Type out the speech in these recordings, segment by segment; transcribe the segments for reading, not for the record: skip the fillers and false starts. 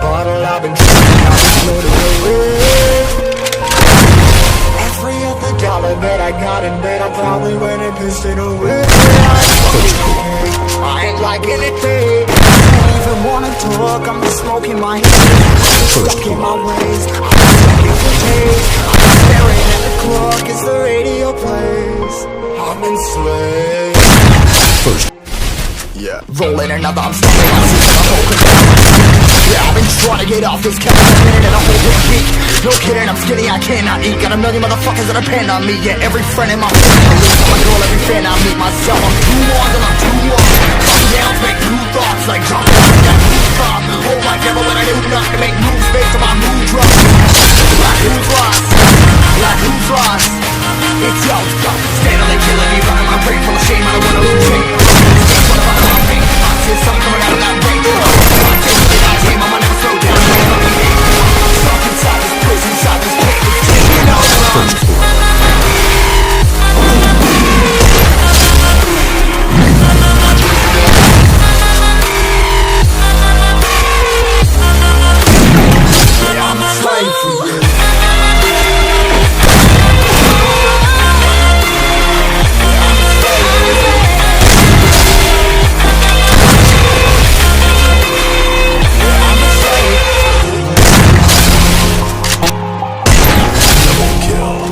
bottle, I've been drinking, I've been floating away. Every other dollar that I got in bed, I probably went and pissed it away. I ain't liking it, babe. I don't even wanna talk, I'm just smoking my head. Stuck in my ways, I'm stuck in for days. I'm staring at the clock as the radio plays. I'm enslaved. Yeah, rolling another, I'm stopping my seat, I'm focused. Yeah, I've been trying to get off this couch, I've been in it a whole damn week. No kidding, I'm skinny, I cannot eat. Got a million motherfuckers that depend on me. Yeah, every friend in my family, I'm a girl, every fan I meet myself. I'm too on till I'm too on. Come down, make new thoughts, like jumping off that rooftop. Hold my devil when I do not to make moves based on my mood drop. Like who's lost? Like who's lost? It's y'all's fault. Steadily killing me, running my brain full of shame. I don't wanna lose it. What if I call me? I see something coming out of that brain. I'm taking it out, team, I'ma never slow down. Stuck inside this prison, inside this cage, it's taking over. Slave for you. Double kill. Double kill.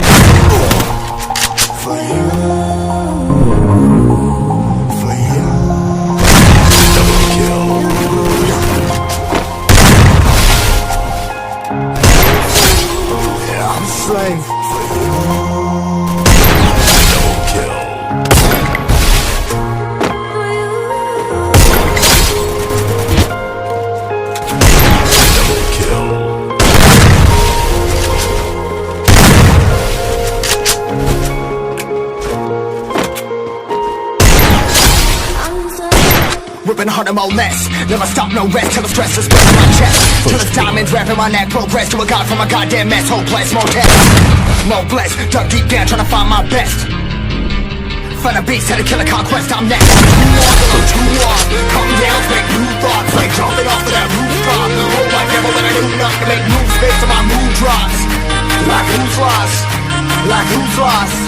Ripping hard and more less. Never stop, no rest till the stress is pressing my chest. Till the diamonds wrapping my neck. Progress to a god from a goddamn mess. Hopeless, more test, more blessed. Dug deep down trying to find my best. Find a beast, had to kill a conquest, I'm next. Too on till I'm too on. Come down, make new thoughts, like jumping off of that rooftop. Hold my devil when I do not to make moves based on my mood drops. Like who's lost? Like who's lost?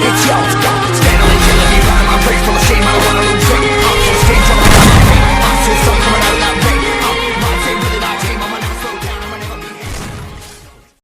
It's y'all's